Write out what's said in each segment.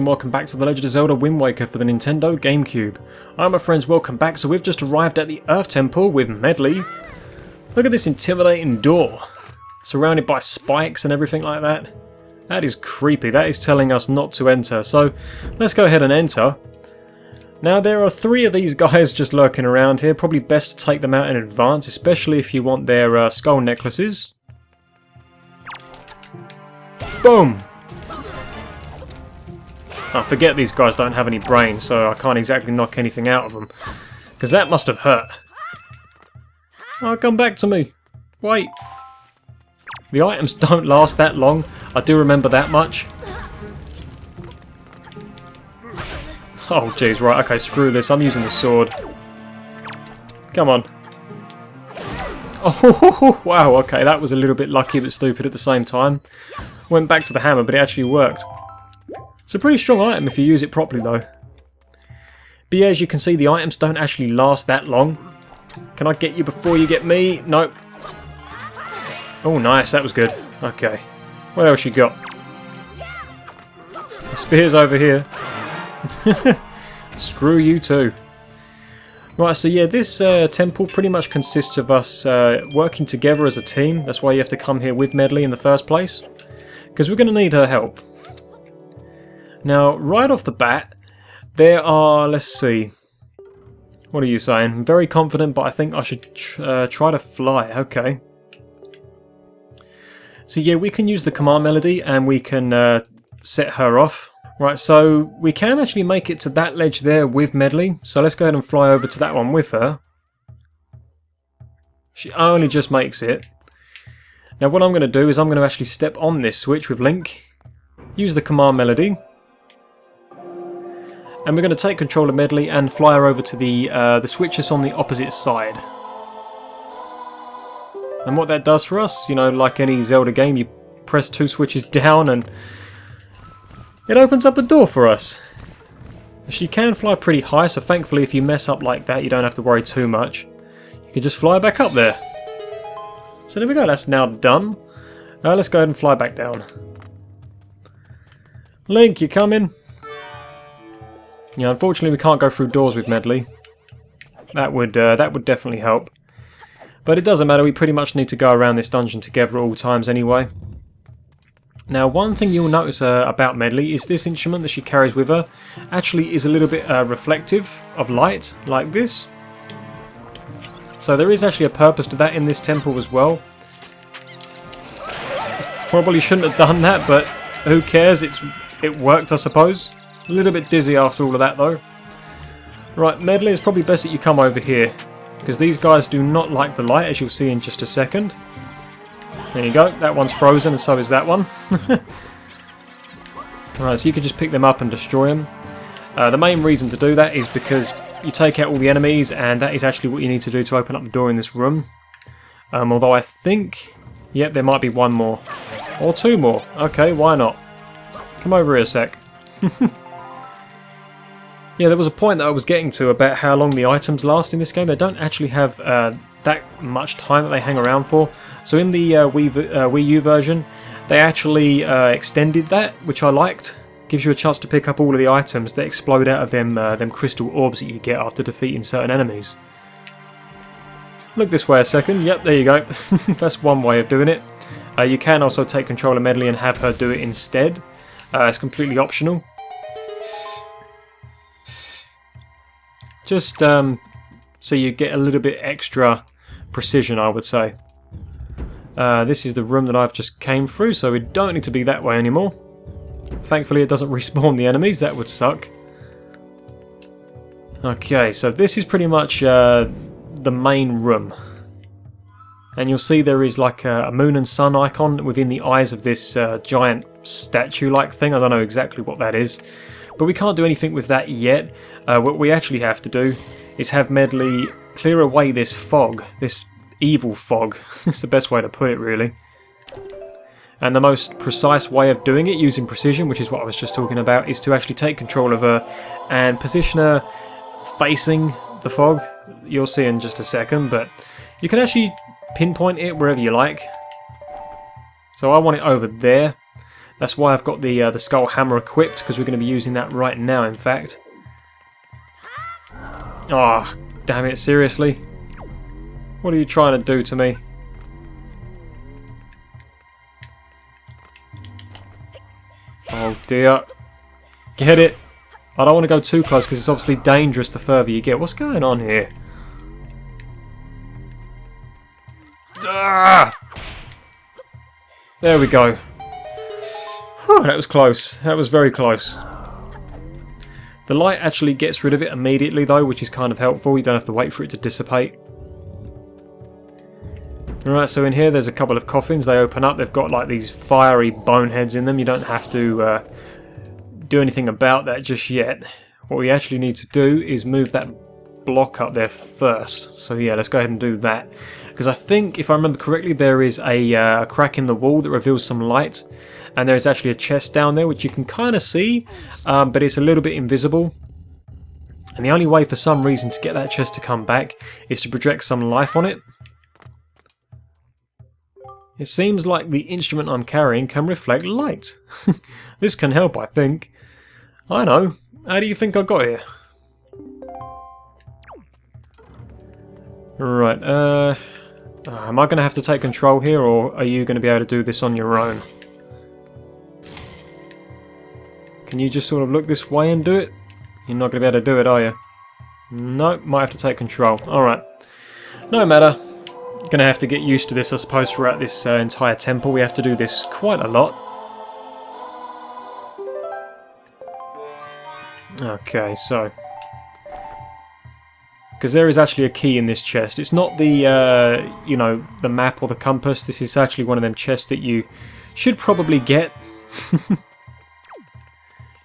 And welcome back to the Legend of Zelda Wind Waker for the Nintendo GameCube. Alright my friends, welcome back. So we've just arrived at the Earth Temple with Medley. Look at this intimidating door. Surrounded by spikes and everything like that. That is creepy. That is telling us not to enter. So let's go ahead and enter. Now there are 3 of these guys just lurking around here. Probably best to take them out in advance, especially if you want their skull necklaces. Boom! I forget these guys don't have any brains, so I can't exactly knock anything out of them. Because that must have hurt. Oh, come back to me. Wait. The items don't last that long. I do remember that much. Oh, jeez, right, okay, screw this. I'm using the sword. Come on. Oh, wow, okay, that was a little bit lucky but stupid at the same time. Went back to the hammer, but it actually worked. It's a pretty strong item if you use it properly though. But yeah, as you can see, the items don't actually last that long. Can I get you before you get me? Nope. Oh nice, that was good. Okay. What else you got? The spear's over here. Screw you too. Right, so yeah, this temple pretty much consists of us working together as a team. That's why you have to come here with Medley in the first place. Because we're going to need her help. Now, right off the bat, there are, let's see, what are you saying? I'm very confident, but I think I should try to fly. Okay. So yeah, we can use the command melody and we can set her off. Right, so we can actually make it to that ledge there with Medley. So let's go ahead and fly over to that one with her. She only just makes it. Now what I'm going to do is I'm going to actually step on this switch with Link, use the command melody. And we're going to take control of Medley and fly her over to the switches on the opposite side. And what that does for us, you know, like any Zelda game, you press 2 switches down and it opens up a door for us. She can fly pretty high, so thankfully if you mess up like that, you don't have to worry too much. You can just fly back up there. So there we go, that's now done. Let's go ahead and fly back down. Link, you coming? Yeah, unfortunately we can't go through doors with Medley. That would definitely help. But it doesn't matter, we pretty much need to go around this dungeon together at all times anyway. Now one thing you'll notice about Medley is this instrument that she carries with her actually is a little bit reflective of light, like this. So there is actually a purpose to that in this temple as well. Probably shouldn't have done that, but who cares, it worked I suppose. A little bit dizzy after all of that though. Right, Medley, it's probably best that you come over here, because these guys do not like the light, as you'll see in just a second. There you go, that one's frozen and so is that one. Right, so you can just pick them up and destroy them. The main reason to do that is because you take out all the enemies, and that is actually what you need to do to open up the door in this room. Although I think, yep, there might be one more. Or 2 more. Okay, why not? Come over here a sec. Yeah, there was a point that I was getting to about how long the items last in this game. They don't actually have that much time that they hang around for. So in the Wii U version, they actually extended that, which I liked. Gives you a chance to pick up all of the items that explode out of them crystal orbs that you get after defeating certain enemies. Look this way a second. Yep, there you go. That's one way of doing it. You can also take control of Medley and have her do it instead. It's completely optional. Just so you get a little bit extra precision, I would say. This is the room that I've just came through, so we don't need to be that way anymore. Thankfully it doesn't respawn the enemies, that would suck. Okay, so this is pretty much the main room. And you'll see there is like a moon and sun icon within the eyes of this giant statue-like thing. I don't know exactly what that is. But we can't do anything with that yet. What we actually have to do is have Medley clear away this fog, this evil fog. It's the best way to put it, really. And the most precise way of doing it, using precision, which is what I was just talking about, is to actually take control of her and position her facing the fog. You'll see in just a second, but you can actually pinpoint it wherever you like. So I want it over there. That's why I've got the skull hammer equipped, because we're going to be using that right now, in fact. Ah, oh, damn it, seriously? What are you trying to do to me? Oh dear. Get it? I don't want to go too close because it's obviously dangerous the further you get. What's going on here? Ah! There we go. Whew, that was close. That was very close. The light actually gets rid of it immediately though, which is kind of helpful. You don't have to wait for it to dissipate. Alright, so in here there's a couple of coffins. They open up. They've got like these fiery boneheads in them. You don't have to do anything about that just yet. What we actually need to do is move that block up there first. So yeah, let's go ahead and do that. Because I think, if I remember correctly, there is a crack in the wall that reveals some light. And there is actually a chest down there, which you can kind of see, but it's a little bit invisible. And the only way for some reason to get that chest to come back is to project some life on it. It seems like the instrument I'm carrying can reflect light. This can help, I think. I know. How do you think I got here? Right, am I going to have to take control here, or are you going to be able to do this on your own? Can you just sort of look this way and do it? You're not going to be able to do it, are you? No, might have to take control. Alright. No matter. Gonna have to get used to this, I suppose, throughout this entire temple. We have to do this quite a lot. Okay, so... because there is actually a key in this chest. It's not the, you know, the map or the compass. This is actually one of them chests that you should probably get.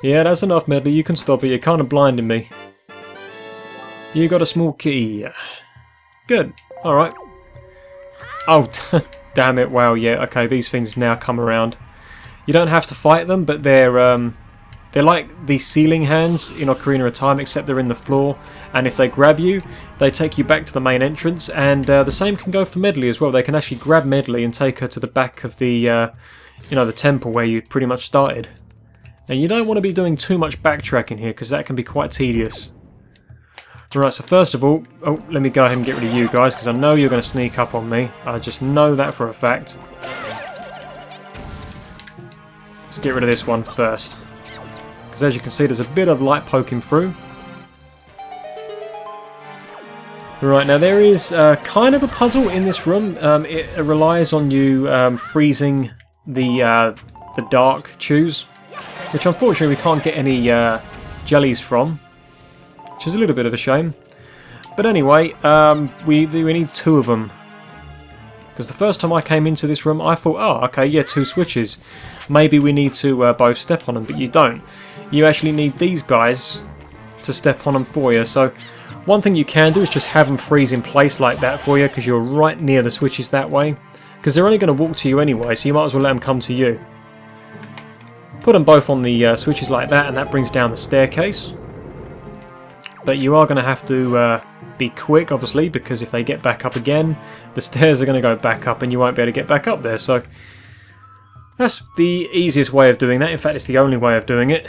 Yeah, that's enough, Medley. You can stop it. You're kind of blinding me. You got a small key. Good. Alright. Oh, damn it. Wow, yeah. Okay, these things now come around. You don't have to fight them, but they're like the ceiling hands in Ocarina of Time, except they're in the floor. And if they grab you, they take you back to the main entrance. And the same can go for Medley as well. They can actually grab Medley and take her to the back of the, you know, the temple where you pretty much started. And you don't want to be doing too much backtracking here, because that can be quite tedious. Right, so first of all, oh, let me go ahead and get rid of you guys, because I know you're going to sneak up on me. I just know that for a fact. Let's get rid of this one first. Because as you can see, there's a bit of light poking through. Right, now there is kind of a puzzle in this room. It relies on you freezing the dark chews, which unfortunately we can't get any jellies from, which is a little bit of a shame. But anyway, we need 2 of them. Because the first time I came into this room, I thought, oh, okay, yeah, 2 switches. Maybe we need to both step on them, but you don't. You actually need these guys to step on them for you. So one thing you can do is just have them freeze in place like that for you, because you're right near the switches that way. Because they're only going to walk to you anyway, so you might as well let them come to you. Put them both on the switches like that, and that brings down the staircase. But you are going to have to be quick, obviously, because if they get back up again, the stairs are going to go back up and you won't be able to get back up there. So that's the easiest way of doing that. In fact, it's the only way of doing it.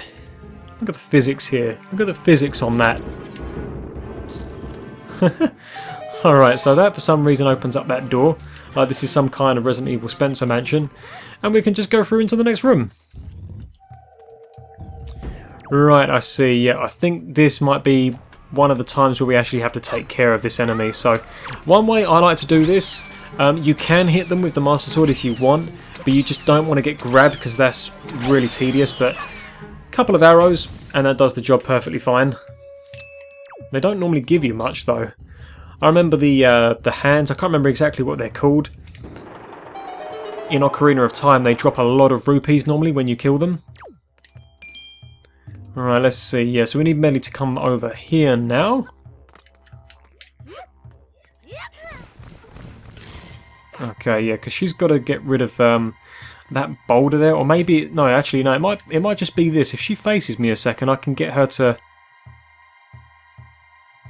Look at the physics here. Look at the physics on that. Alright, so that for some reason opens up that door. Like this is some kind of Resident Evil Spencer mansion. And we can just go through into the next room. Right, I see. Yeah, I think this might be one of the times where we actually have to take care of this enemy. So, one way I like to do this, you can hit them with the Master Sword if you want, but you just don't want to get grabbed because that's really tedious. But a couple of arrows, and that does the job perfectly fine. They don't normally give you much, though. I remember the hands, I can't remember exactly what they're called. In Ocarina of Time, they drop a lot of rupees normally when you kill them. Alright, let's see. Yeah, so we need Melly to come over here now. Okay, yeah, because she's got to get rid of that boulder there. Or maybe... no, actually, no, it might just be this. If she faces me a second, I can get her to...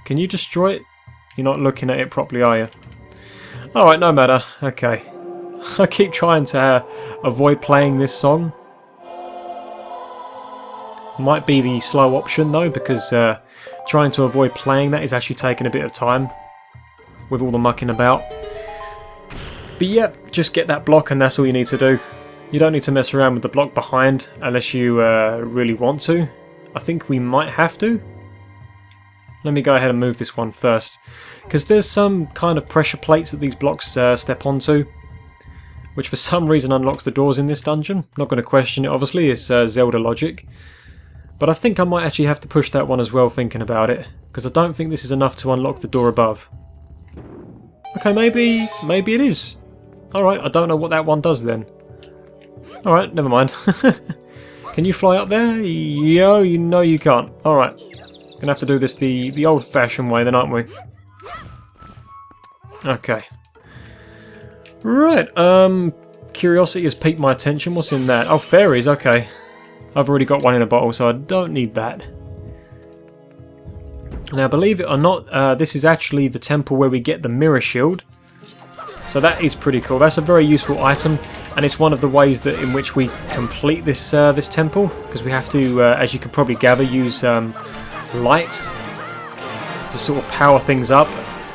Can you destroy it? You're not looking at it properly, are you? Alright, no matter. Okay. I keep trying to avoid playing this song Might be the slow option though, because trying to avoid playing that is actually taking a bit of time with all the mucking about. But yeah, just get that block and that's all you need to do. You don't need to mess around with the block behind unless you really want to. I think we might have to. Let me go ahead and move this one first, because there's some kind of pressure plates that these blocks step onto, which for some reason unlocks the doors in this dungeon. Not going to question it, obviously, it's Zelda logic. But I think I might actually have to push that one as well, thinking about it, because I don't think this is enough to unlock the door above. Okay, maybe it is. Alright, I don't know what that one does then. Alright, never mind. Can you fly up there? Yo, you know you can't. Alright. Gonna have to do this the old-fashioned way then, aren't we? Okay. Right, curiosity has piqued my attention. What's in that? Oh, fairies, okay. I've already got one in a bottle, so I don't need that. Now, believe it or not, this is actually the temple where we get the mirror shield. So that is pretty cool. That's a very useful item, and it's one of the ways that in which we complete this this temple, because we have to, as you can probably gather, use light to sort of power things up.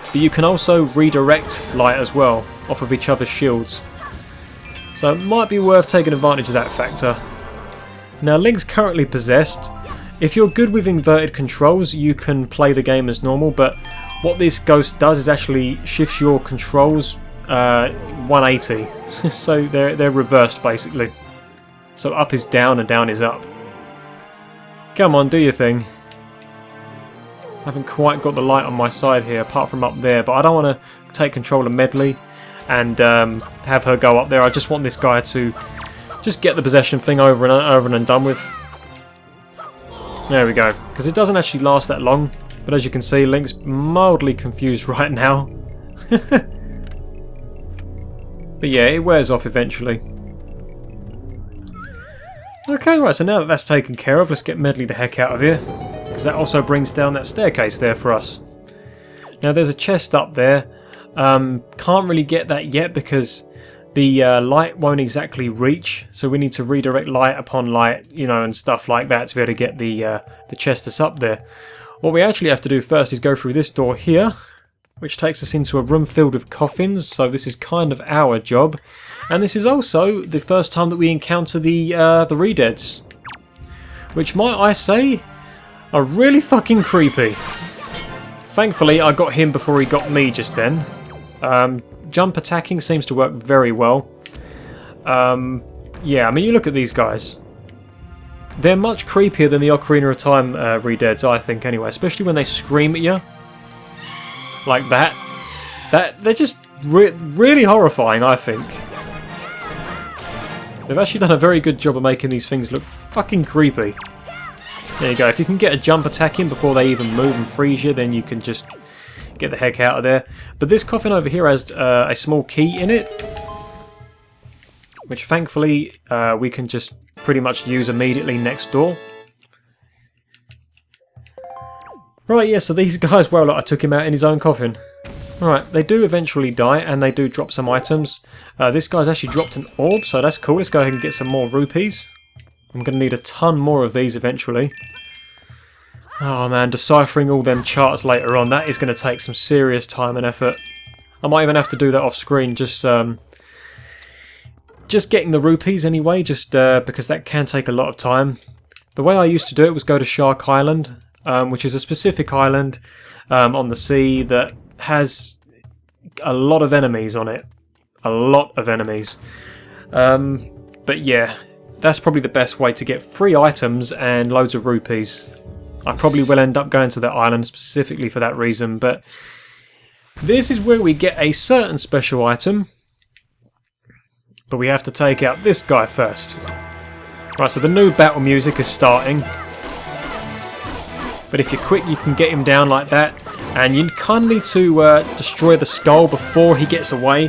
But you can also redirect light as well off of each other's shields. So it might be worth taking advantage of that factor. Now, Link's currently possessed. If you're good with inverted controls, you can play the game as normal, but what this ghost does is actually shifts your controls 180. So they're reversed, basically. So up is down and down is up. Come on, do your thing. I haven't quite got the light on my side here, apart from up there, but I don't want to take control of Medley and have her go up there. I just want this guy to just get the possession thing over and done with. There we go. Because it doesn't actually last that long, but as you can see, Link's mildly confused right now. But yeah, it wears off eventually. Okay, right, so now that that's taken care of, let's get Medley the heck out of here, because that also brings down that staircase there for us. Now there's a chest up there. Can't really get that yet because the light won't exactly reach, so we need to redirect light upon light, you know, and stuff like that to be able to get the chest that's up there. What we actually have to do first is go through this door here, which takes us into a room filled with coffins, so this is kind of our job. And this is also the first time that we encounter the Redeads, which, might I say, are really fucking creepy. Thankfully, I got him before he got me just then. Jump attacking seems to work very well. Yeah, I mean, you look at these guys. They're much creepier than the Ocarina of Time Redeads, I think, anyway. Especially when they scream at you. Like that. They're just really horrifying, I think. They've actually done a very good job of making these things look fucking creepy. There you go. If you can get a jump attack in before they even move and freeze you, then you can just get the heck out of there. But this coffin over here has a small key in it, which thankfully we can just pretty much use immediately next door. Right, yeah, so these guys, well, I took him out in his own coffin. Alright, they do eventually die, and they do drop some items. This guy's actually dropped an orb, so that's cool. Let's go ahead and get some more rupees. I'm going to need a ton more of these eventually. Oh man, deciphering all them charts later on, that is going to take some serious time and effort. I might even have to do that off screen, just getting the rupees anyway, just because that can take a lot of time. The way I used to do it was go to Shark Island, which is a specific island on the sea that has a lot of enemies on it. A lot of enemies. But yeah, that's probably the best way to get free items and loads of rupees. I probably will end up going to that island specifically for that reason, but this is where we get a certain special item. But we have to take out this guy first. Right, so the new battle music is starting. But if you're quick, you can get him down like that. And you kind of need to destroy the skull before he gets away,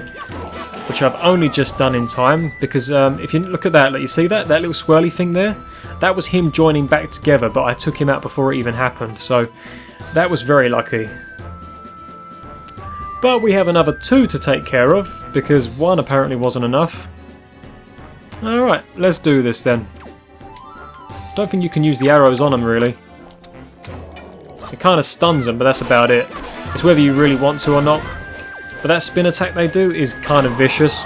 which I've only just done in time. Because if you look at that, like, you see that little swirly thing there? That was him joining back together, but I took him out before it even happened. So that was very lucky. But we have another 2 to take care of, because 1 apparently wasn't enough. Alright, let's do this then. I don't think you can use the arrows on them really. It kind of stuns them, but that's about it. It's whether you really want to or not. But that spin attack they do is kind of vicious.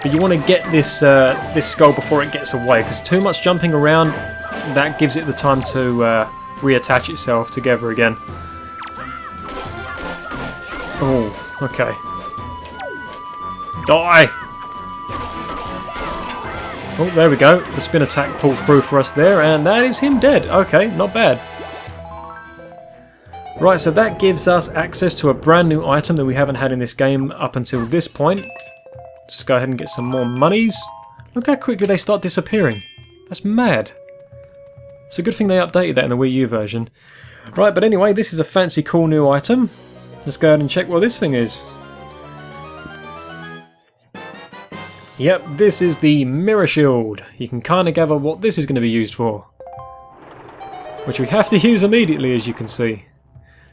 But you want to get this this skull before it gets away, because too much jumping around, that gives it the time to reattach itself together again. Oh, okay. Die! Oh, there we go. The spin attack pulled through for us there, and that is him dead. Okay, not bad. Right, so that gives us access to a brand new item that we haven't had in this game up until this point. Just go ahead and get some more monies. Look how quickly they start disappearing. That's mad. It's a good thing they updated that in the Wii U version. Right, but anyway, this is a fancy cool new item. Let's go ahead and check what this thing is. Yep, this is the Mirror Shield. You can kind of gather what this is going to be used for. Which we have to use immediately, as you can see.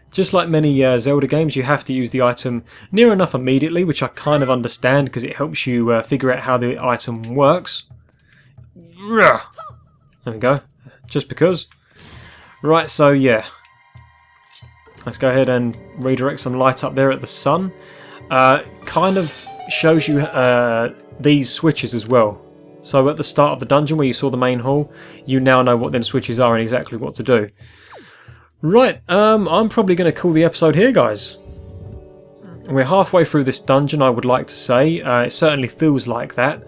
Just like many Zelda games, you have to use the item near enough immediately, which I kind of understand because it helps you figure out how the item works. There we go. Just because. Right, so yeah. Let's go ahead and redirect some light up there at the sun. Kind of shows you these switches as well. So at the start of the dungeon where you saw the main hall, you now know what them switches are and exactly what to do. Right, I'm probably going to call the episode here, guys. We're halfway through this dungeon, I would like to say. It certainly feels like that.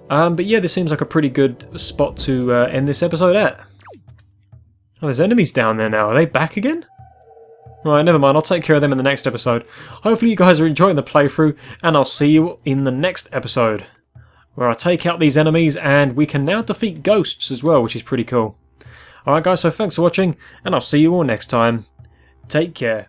But yeah, this seems like a pretty good spot to end this episode at. Oh, there's enemies down there now. Are they back again? Right, never mind. I'll take care of them in the next episode. Hopefully you guys are enjoying the playthrough, and I'll see you in the next episode, where I take out these enemies, and we can now defeat ghosts as well, which is pretty cool. Alright guys, so thanks for watching, and I'll see you all next time. Take care.